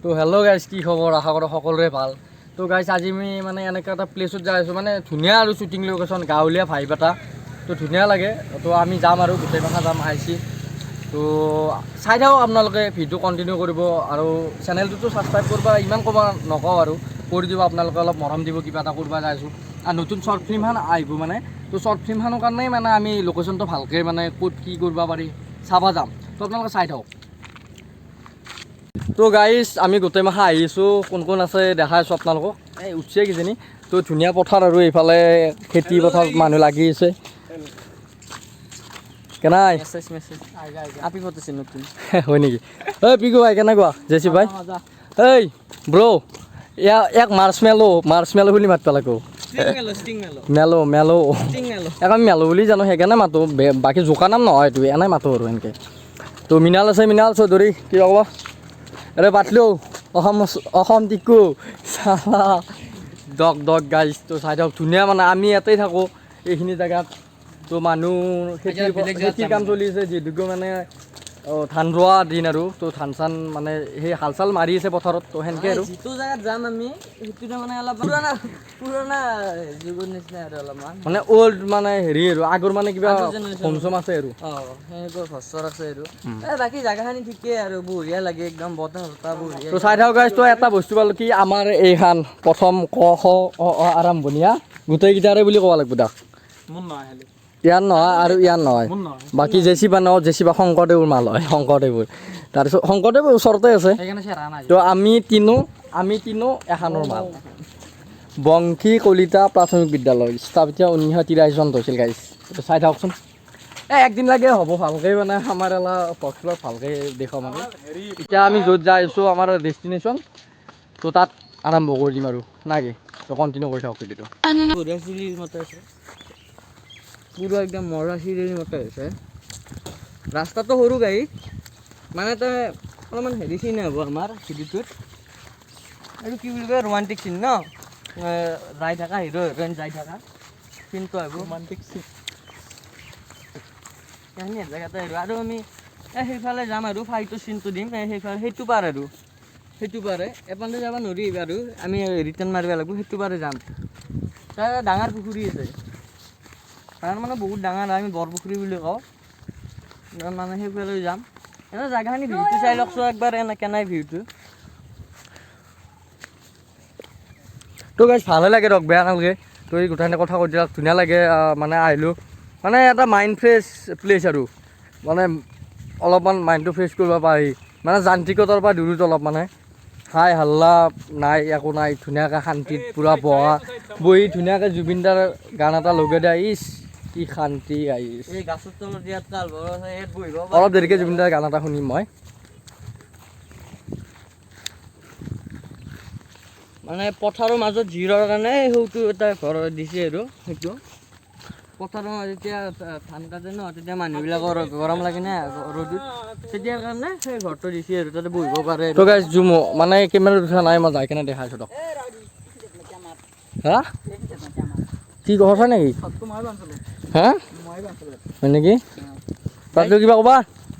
তো hello' guys, কি খবৰ? আশা কৰোঁ সকলোৰে ভাল। তো গাইজ, আজি আমি মানে এনেকুৱা এটা প্লেচত যাই আছোঁ, মানে ধুনীয়া আৰু শ্বুটিং লোকেশ্যন, গাঁৱলীয়া ভাইব এটা। তো ধুনীয়া লাগে। তো আমি যাম আৰু গোটেই মাখা যাম আহিছি। তো চাই থাকক আপোনালোকে, ভিডিঅ' কণ্টিনিউ কৰিব আৰু চেনেলটোতো ছাবস্ক্ৰাইব কৰিব, ইমান ক'ব নকওঁ আৰু কৰি দিব। আপোনালোকে অলপ মৰম দিব, কিবা এটা কৰিব যাই আছোঁ। আৰু নতুন শ্বৰ্ট ফিল্মখন আহিব মানে, তো শ্বৰ্ট ফিল্মখনৰ কাৰণেই মানে আমি লোকেশ্যনটো ভালকৈ মানে ক'ত কি কৰিব পাৰি চাব যাম। তো আপোনালোকে চাই থাকক। তো গাইজ, আমি গোটেই মাখা আহিছোঁ, কোন কোন আছে দেখাই আছোঁ আপোনালোকক। এই উঠছে কিজানি। তো ধুনীয়া পথাৰ আৰু এইফালে খেতি পথাৰত মানুহ লাগি আছে। কেনাই আপি ফটোছে নতুন হয় নেকি? ঐ পিকু ভাই, কেনেকুৱা জেচি ভাই? এই ব্ৰ' ইয়াক মাৰ্চ মেলো বুলি মাতিব লাগিব। মেলো ইয়াক আমি মেলো বুলি জানো, সেইকাৰণে মাতো। বাকী জোকা নাম নহয় এইটো, এনেই মাতো আৰু এনেকৈ। তো মৃণাল আছে, মৃণাল চৌধুৰী, কি ক'ব? আৰে পাতলো অসম টিকু চালা দক গাইজ। তো চাই থাকক, ধুনীয়া মানে আমি ইয়াতেই থাকোঁ এইখিনি জেগাত। তো মানুহ খেতিৰ কাম চলি আছে, যিহেতুকে মানে ধান ৰোৱা দিন আৰু। তো ধান চান মানে সেই হাল চাল মাৰি আছে পথাৰত। তো সেনেকৈ আৰু যিটো জেগাত যাম আমি সেইটো মানে অলপ পুৰণা যুগৰ নিচিনা আৰু অলপমান মানে অল্ড, মানে হেৰি আৰু আগৰ মানে কিবা হোম চোম আছে আৰু সেনেকুৱা ঘৰ আছে আৰু বাকী জেগাখিনি ঠিকেই আৰু বঢ়িয়া লাগে, একদম বতাহ বঢ়িয়া। তো চাই থাকক গাইজ। তো এটা বস্তু পালোঁ কি, আমাৰ এইখন প্ৰথম ক খ অ আৰম্ভণিয়া গোটেইকেইটাৰে বুলি ক'ব লাগিব তাক। ইয়াৰ নহয় আৰু ইয়াৰ নহয়, বাকী জেচিবা নহয়, জেচিবা শংকৰদেৱৰ মাল হয়, শংকৰদেৱৰ। তাৰপিছত শংকৰদেৱৰ ওচৰতে আছে। তো আমি তিনো এখানৰ মাল। বংশী কলিতা প্ৰাথমিক বিদ্যালয় স্থাপিত 1983 চনত হৈছিল গাইজ। তো চাই থাককচোন। একদিন লাগে হ'ব ভালকৈ, মানে আমাৰ এলা ভক্সলত ভালকৈ দেখাম আৰু। এতিয়া আমি য'ত যাই আছোঁ আমাৰ ডেষ্টিনেশ্যন, তো তাত আৰম্ভ কৰি দিম আৰু নাকি? তো কণ্টিনিউ কৰি থাকক ভিডিঅ'টো। বঢ়িয়া চিৰিৰ মতে আছে, পুৰা একদম মৰা চিৰিৰ মতে হৈছে। ৰাস্তাটো সৰু গাড়ী মানে তই অলপমান হেৰি চিন হ'ব আমাৰ ভিডিঅ'টোত। এইটো কি বুলি কয়, ৰোমাণ্টিক চিন ন? যাই থাকা হিৰ' হিৰইন যাই থাকা চিনটো আহিব, ৰোমাণ্টিক চিন সেইখিনি জেগাতে আহিব। আৰু আমি সেইফালে যাম আৰু ফাইটৰ চিনটো দিম সেইফালে, সেইটো পাৰ আৰু সেইটো পাৰে এপালে যাব নোৱাৰি আৰু আমি ৰিটাৰ্ণ মাৰিব লাগিব, সেইটো পাৰে যাম। তাৰ ডাঙৰ পুখুৰী আছে, ডাঙৰ মানে বহুত ডাঙৰ, আমি বৰপুখুৰী বুলি কওঁ। মানে সেইফালে যাম। এনে জেগাখিনি ভিউটো চাই লওকচোন একবাৰ, এনে কেনাই ভিউটো। তো গাইজ ভালে লাগে ৰক, বেয়া নালাগে। তো এই গোটেইখিনি কথা কৈ দিয়ক, ধুনীয়া লাগে। মানে আহিলোঁ, মানে এটা মাইণ্ড ফ্ৰেছ প্লেচ আৰু, মানে অলপমান মাইণ্ডটো ফ্ৰেছ কৰিব পাৰি, মানে যান্ত্ৰিকতাৰ পৰা দূৰত অলপ, মানে হাই হাল্লা নাই, একো নাই, ধুনীয়াকৈ শান্তিত পূৰা বহি ধুনীয়াকৈ জুবিনদাৰ গান এটা লগাই দিয়া, ইচ কি শান্তি গাইজ। এই গাছৰ তলত ইয়াত বহিব অলপ দেৰিকৈ জুবিনদাৰ গান এটা শুনিম মই। মানে পথাৰৰ মাজত জিৰৰ কাৰণে সেইটো এটা ঘৰ দিছে আৰু, সেইটো পথাৰৰ মাজত যেতিয়া ধান কাটে ন, তেতিয়া মানুহবিলাকৰ গৰম লাগে না ৰ'দত, তেতিয়াৰ কাৰণে সেই ঘৰটো দিছে আৰু তাতে বহিব পাৰে। তো গাইজ জুম মানে কেমেৰাত উঠা নাই, মই যাই কিনে দেখাইছোঁ দিয়ক। হা কি কথা নেকি? হা হয় নেকি? তাত কিবা ক'বা?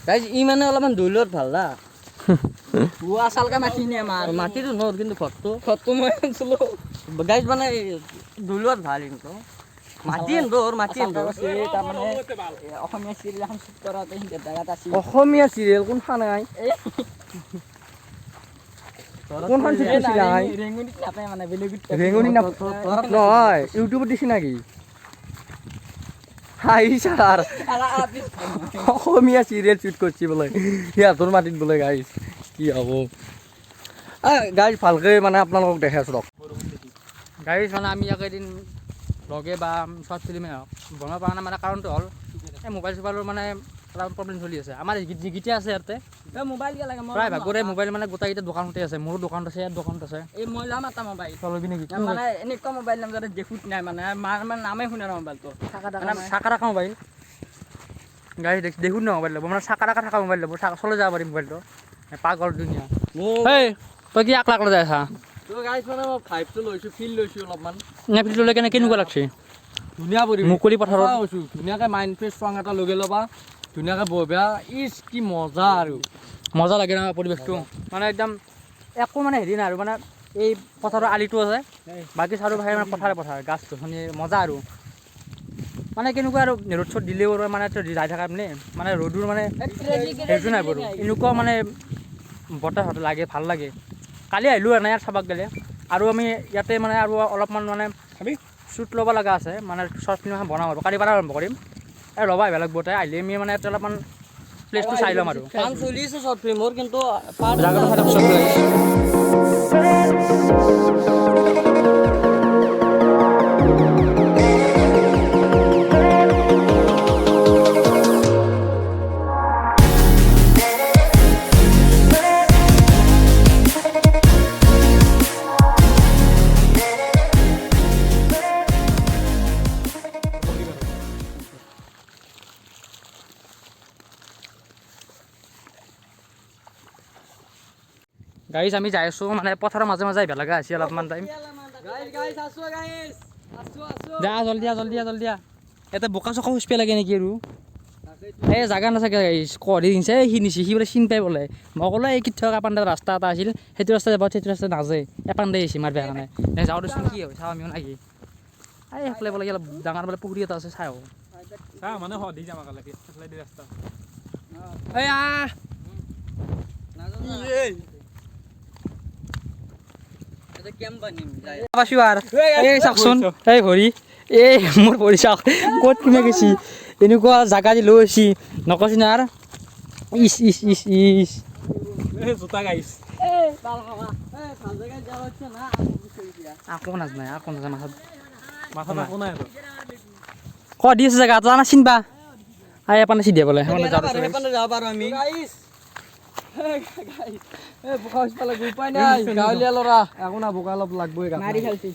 গাইজ ই মানে অলপমান দৌলত ভাল না। চালকা মাটি নে মাটিটো ন, কিন্তু ঘৰটো মই আনিছিলোঁ গাইজ, মানে দৌলত ভাল কিন্তু মাটি তাৰমানে অসমীয়া চিৰিয়েল এখন শ্বুট কৰাতে জেগাত আছিল। অসমীয়া চিৰিয়েল কোনখন নাই? কোনখন শ্বুট কৰিছিলা? ৰেঙুনিত নাপায় মানে, বেলেগত ৰেঙুনি নহয়, ইউটিউবত দিছে নেকি? হাই ছাৰ, অসমীয়া চিৰিয়েল শ্বুট কৰিছে বোলে সিহঁতৰ মাটিত বোলে গাইজ, কি হ'ব? গাইজ ভালকৈ মানে আপোনালোকক দেখাই আছোঁ দিয়ক। গাইজ মানে আমি ইয়াক এদিন লগে বা শ্বৰ্ট ফিল্মে হওক বনাব পৰা নাই, মানে কাৰণটো হ'ল এই মোবাইল চোবাইলৰ মানে প্ৰব্লেম চলি আছে। আমাৰ যিকেইটা আছে ইয়াতে মোবাইল লাগে, প্ৰায় ভাগৰে মোবাইল মানে গোটেইকেইটা দোকানতে আছে, মোৰো দোকানত আছে, ইয়াৰ দোকানত আছে। এই মই ল'ম এটা মোবাইল, ল'বি নেকি? মানে এনেকুৱা মোবাইল ল'ম যাতে দেখোঁ নাই, মানে মানে নামেই শুনা নাই মোবাইলটো। চাকা টাকা মোবাইল গাড়ী দেখোঁ ন মোবাইল ল'ব, মানে চাকা টাকা থকা মোবাইল ল'ব, চলাই যাব পাৰিম মোবাইলটো। পাগল ধুনীয়া। এই তই কি আকলা যাই আছা? তো গাইজ মানে মই ভাইবটো লৈছোঁ, ফিল লৈছোঁ অলপমান। ফিলটো লৈ কেনে কেনেকুৱা লাগছে? ধুনীয়া পৰিৱেশ, মুকলি পথাৰত কৈছোঁ, ধুনীয়াকৈ মাইণ্ড ফ্ৰেছ চং এটা লগাই ল'বা, ধুনীয়াকৈ বহিবা, ইচ কি মজা আৰু মজা লাগে ন পৰিৱেশটো, মানে একদম একো মানে হেৰি নাই আৰু মানে এই পথাৰৰ আলিটো আছে বাকী চাৰিওফালে মানে পথাৰ গাছ গছনি মজা আৰু মানে কেনেকুৱা আৰু ৰ'দ চ'দ দিলেও আৰু মানে যাই থকা মানে ৰ'দৰ মানে হেৰিটো নাই বাৰু এনেকুৱা মানে বতাহ লাগে ভাল লাগে কালি আহিলোঁ এনে ইয়াত চাবাক গ'লে আৰু আমি ইয়াতে মানে আৰু অলপমান মানে শ্বুট ল'ব লগা আছে মানে শ্বৰ্ট ফিল্ম এখন বনাম আৰু কালিৰ পৰা আৰম্ভ কৰিম এই ৰ'বা আহিব লাগিব তাই আহিলে আমি মানে ইয়াতে অলপমান প্লেচটো চাই ল'ম আৰু কাম চলি আছে শ্বৰ্ট ফিল্মৰ কিন্তু জাগাটো চাই চব লাগিছে গাইজ আমি যাই আছোঁ মানে পথাৰৰ মাজে মাজে আহিব লগা হৈছে অলপমান টাইম যা জলদি ইয়াতে বোকা চোকা খুচপে লাগে নেকি আৰু এই জাগা নাথাকে কঢ়ি কিনছে সি নিছে সি বোলে চিন পাই বোলে মই ক'লো এই কিট থকা এপাণ্ডাত ৰাস্তা এটা আছিল সেইটো ৰাস্তা যাব সেইটো ৰাস্তা নাযায় এপাণ্ডাই আহিছে মাৰ বেয়া কাৰণে যাওঁ দেচোন কি হয় চাওঁ আমিও নাকি এই সেইফালে বোলে অলপ ডাঙৰ বোলে পুখুৰী এটা আছে চাই আহোঁ মানে দি যাম একেলগে দি ৰাস্তা এই এই চাওকচোন এই ভৰি এই মোৰ ভৰি চাওক ক'ত কিনে গেছি এনেকুৱা জাগা দি লৈ আহিছি নকছি না আৰু ইচ ইচ ইচ ইচ জোতা গাইছ আকৌ নাজানাই মাথাত একো নাই ক দি আছে জেগা জানা চিনবা আই এপানে চিধিয়া বোলে যাব পাৰো আমি বোকা উঠিব লাগিব উপায় নাই গাঁৱলীয়া ল'ৰা একো না বোকা অলপ লাগবই মাৰি খেলছি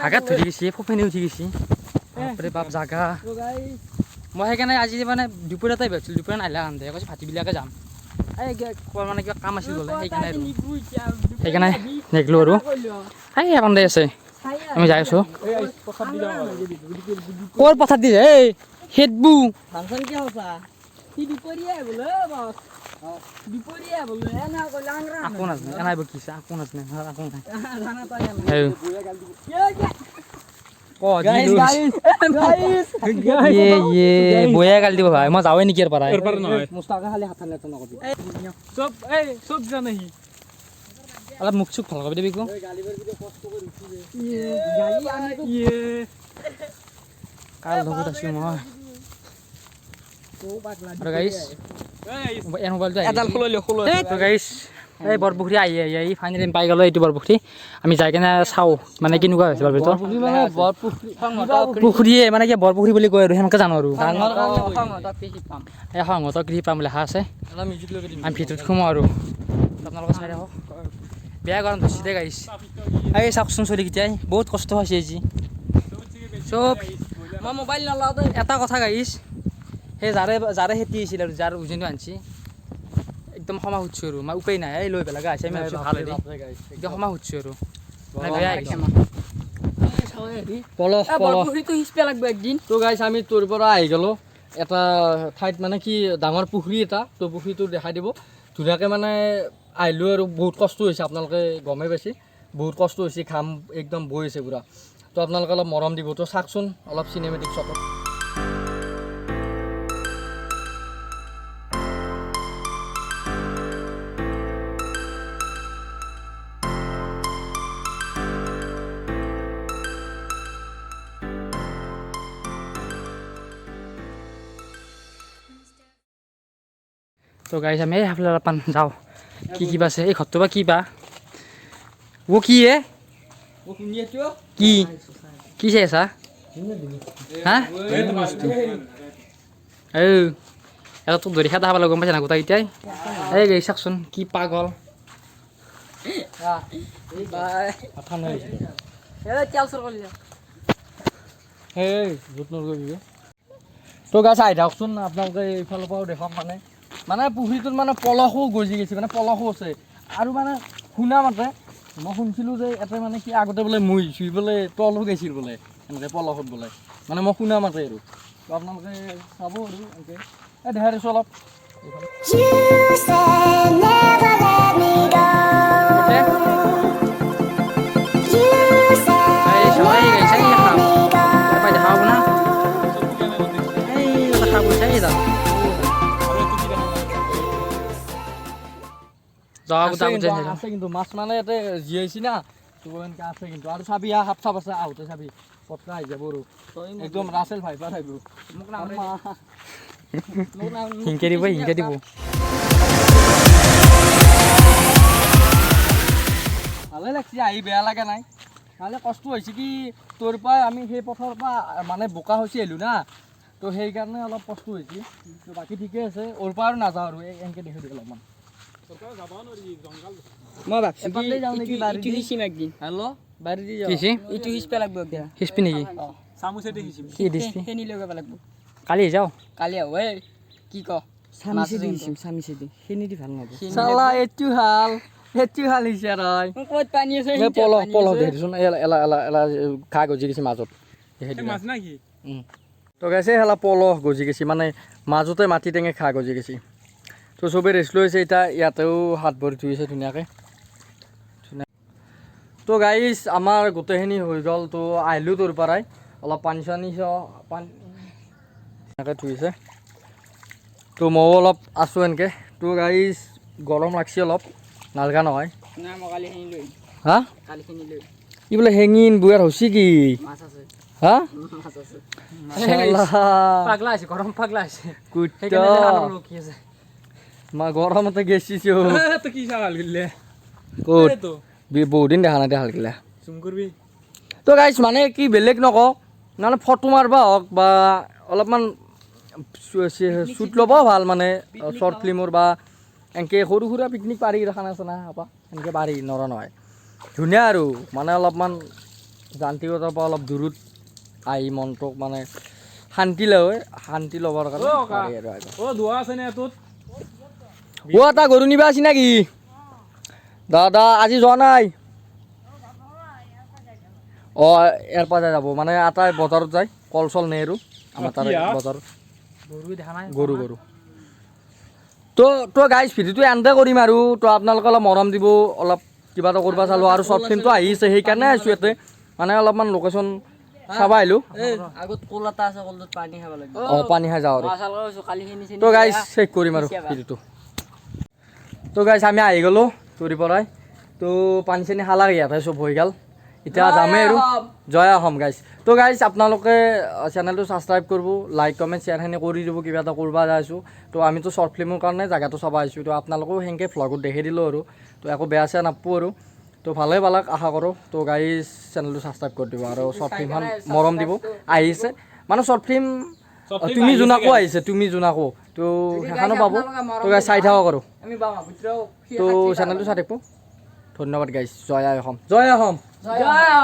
হাগাত ধৰি গৈছে ফফেনি উঠি গৈছে বাপৰে বাপ জাগা মই সেইকাৰণে আজি মানে দুপৰীয়া টাইপ ভাবিছিলোঁ দুপৰীয়া নাহিলে আনতে কৈছে ভাটিবিলাকে যাম এই মানে কিবা কাম আছিল বোলে সেইকাৰণে নেগলোঁ আৰু এই এপাণ্ডে আছে আমি যাই আছোঁ ক'ৰ পথাৰ দিছে এই সেইবু ফাংচন কি হসা কি দুপৰীয়া বোলে বস দুপৰীয়া বোলে এনা কইলা আংৰা আকো নাজানে এনাই বকিছে আকো নাজানে আকো নাই জানা তাই এই বুয়া গাল দিব ক দিলু ইয়ে বয়া গাল দিব ভাই মই যাওঁৱে নেকি ইয়াৰ পৰা নহয় মুস্তাকা খালি হাত নেত নকবি চব জানে সি অলপ মুখ চুখ ভাল কৰি দিবি কো গালিবৰ ভিডিও কষ্ট কৰি উঠিছে গালি আমি কাল লগত আছো মই আৰু গাইছ এন মোবাইলটো এডাল খুললৈ তো গাইছ এই বৰপুখুৰী আহি ফাইনেলি পাই গ'লো এইটো বৰপুখুৰী আমি যাই কিনে চাওঁ মানে কেনেকুৱা হৈছে বৰপুখুৰী পুখুৰীয়ে মানে কি বৰপুখুৰী বুলি কয় আৰু সেনেকৈ জানো আৰু এই সংহত কৃষি পাম লেখা আছে আমি ভিতৰত সোমাওঁ আৰু আপোনালোকে চাই থাকক বেয়া গৰম ধৰিছে দে গাইছ এই চাওকচোন চলিকেইটাই বহুত কষ্ট হৈছে আজি চব মই মোবাইল নলাও দে এটা কথা গাইছ সেই যাৰে খেতি হৈছিল আৰু যাৰ উজনি আনিছে একদম ক্ষমা সুধিছোঁ আৰু মই উপায় নাই এই লৈ পেলাই গাইছে আমি ভাবিছোঁ ভাল একদম ক্ষমা সুধিছোঁ আৰু বেয়া আহিছে পলহ পুখুৰীটো হিচপে লাগব একদিন তো গাইছ আমি তোৰ পৰা আহি গ'লোঁ এটা ঠাইত মানে কি ডাঙৰ পুখুৰী এটা তো পুখুৰীটো দেখাই দিব ধুনীয়াকৈ মানে আহিলোঁ আৰু বহুত কষ্ট হৈছে আপোনালোকে গমেই পাইছে বহুত কষ্ট হৈছে ঘাম একদম বৈ আছে পূৰা তো আপোনালোকে অলপ মৰম দিব তো চাওকচোন অলপ চিনেমেটিক শ্বটত তো গাইছ আমি এই সেইফালে অলপমান যাওঁ কি বা আছে এই ঘৰটো বা কি বা ও কি এ কি চাই আছা হা এই এটা তোক ধৰি খাই পালে গম পাইছা না গোটাকেইটাই এই গাই চাওকচোন কি পাগল তো গাছ আহি থাকচোন আপোনালোকে এইফালৰ পৰাও দেখক মানে পুখুৰীটোত মানে পলসো গজি গৈছে মানে পলসো আছে আৰু মানে শুনা মতে মই শুনিছিলোঁ যে ইয়াতে মানে কি আগতে বোলে মুই চুই বোলে তলো গৈছিল বোলে এনেকৈ পলসত বোলে মানে মই শুনা মতে আৰু তো আপোনালোকে চাব আৰু এনেকৈ এই দেখাই দিছোঁ অলপ You said never জহা আছে গোটা কিন্তু, গোটা আছে কিন্তু মাছ মানে ইয়াতে জীয়াইছি না তো এনেকে আছে কিন্তু আৰু চাবি সাপ চাপ আছে আহোঁতে চাবি পটকা আহি যাব আৰু একদম ৰাছেল ভাইপাৰ আহিব মোক নামৰে মোক নাম হিংকে দিব হিংকে দিব ভালে লাগছি আহি বেয়া লগা নাই খালি কষ্ট হৈছে কি তোৰ পৰা আমি সেই পথাৰৰ পৰা মানে বোকা হৈছে আহিলোঁ না তো সেইকাৰণে অলপ কষ্ট হৈছে তো বাকী ঠিকে আছে ওৰ পৰা আৰু নাযাওঁ আৰু এনেকৈ দেখি দিওঁ অলপমান মই ভাবছোঁ এপালে যাওঁ নেকি বাৰী ইটো সিঁচিম একদিন হেল্ল' বাৰী দি যাওঁ কিছি ইটো সিঁচবা লাগব এতিয়া সিচপি নেকি চামুচেদি সিঁচিম কি দিছপি সেনি লগাব লাগব কালি যাওঁ কালি আহো এই কি ক চামিচেদি দিছিম চামিচেদি সেইনি দি ভাল নহ'ব চালা এইটো ভাল হৈছে ৰয় ক'ত পানী আছে পলহ দেখি দিছোন এলা এলা এলা এলা ঘাঁহ গজি গৈছে মাজত মাছ না কি তো গাইছে হেলা পলহ গজি গৈছে মানে মাজতে মাটি টেঙে ঘাঁহ গজি গৈছে তো চবেই ৰেষ্ট লৈছে এতিয়া ইয়াতেও হাত ভৰি ধুইছে ধুনীয়াকৈ তো গাইছ আমাৰ গোটেইখিনি হৈ গ'ল তো আহিলোঁ তোৰ পৰাই অলপ পানী চানী পানী ধুনীয়াকৈ ধুইছে তো ময়ো অলপ আছোঁ এনেকৈ তো গাইছ গৰম লাগছে অলপ নালগা নহয় না মই কালি সেনি লৈ হা কালি সেনি লৈ কি বোলে হেঙিন বুয়াৰ হৈছে কি মাছ আছে হা মাছ আছে পাগলা আছে গৰম পাগলা আছে কুত্তা সেইকাৰণে আনৰ ৰখি আছে মা গৰমতে গেছিছো তো কি চাহ ভাল কৰিলে ক'ত তো বহুত দিন দেখা নাই দেখা লাগিলে চুম কৰবি তো গাইছ মানে কি বেলেগ নকওঁ মানে ফটো মাৰবা হওক বা অলপমান শ্বুট ল'ব ভাল মানে শ্বৰ্ট ফিল্মৰ বা এনেকৈ সৰু সুৰা পিকনিক পাৰি খানা চানা খাবা এনেকৈ পাৰি নৰা নহয় ধুনীয়া আৰু মানে অলপমান যান্ত্ৰিকতাৰ পৰা অলপ দূৰত আহি মনটোক মানে শান্তি ল'বৰ কাৰণে অ' কা। পাৰি আৰু আহিব। অ ধোৱা আছে নে তোত এটা গৰু নিবা আছি নেকি দাদা আজি যোৱা নাই অঁ ইয়াৰ পৰা যাব মানে এটা বজাৰত যায় কল চল নে আৰু আমাৰ তাৰ কি আ? বজাৰত গৰু দেখা নাই গৰু তো গাইজ ভিডিঅ'টো এণ্ড কৰিম আৰু তো আপোনালোকে অলপ মৰম দিব অলপ কিবা এটা কৰিব চালোঁ আৰু শ্বৰ্ট ফিল্মটো আহিছে সেইকাৰণে আহিছোঁ ইয়াতে মানে অলপমান লোকেশ্যন চাব আহিলোঁ এই আগত কল এটা আছে কলটোত পানী খাব লাগিব অঁ পানী খাই যাওঁ আৰু মাছ আলু কৈছোঁ কালি সেনি চেনি তো গাইজ চেক কৰিম আৰু ভিডিঅ'টো তো গাইজ আমি আহি গ'লোঁ তোৰ পৰাই তো পানী চানী খালা ইয়াতে চব হৈ গ'ল এতিয়া যামেই আৰু জয় অসম গাইজ তো গাইজ আপোনালোকে চেনেলটো ছাবস্ক্ৰাইব কৰিব লাইক কমেণ্ট শ্বেয়াৰখিনি কৰি দিব কিবা এটা কৰিব যাইছোঁ তো আমিতো শ্বৰ্ট ফিল্মৰ কাৰণে জেগাটো চাব আহিছোঁ তো আপোনালোকেও সেনেকৈ ভ্লগত দেখি দিলোঁ আৰু তো একো বেয়া চেয়া নাপাব আৰু তো ভালেই পালাক আশা কৰোঁ তো গাইজ চেনেলটো ছাবস্ক্ৰাইব কৰি দিব আৰু শ্বৰ্ট ফিল্মখন মৰম দিব আহিছে মানে শ্বৰ্ট ফিল্ম তুমি জোনাকো আহিছে তুমি জোনাকো তো সেইখনো পাব তো গাইজ চাই থাকক আৰু আমি বামা ভিতৰত তো চেনেলটো চাই থাকিব ধন্যবাদ গাইজ জয় অসম জয় অসম জয়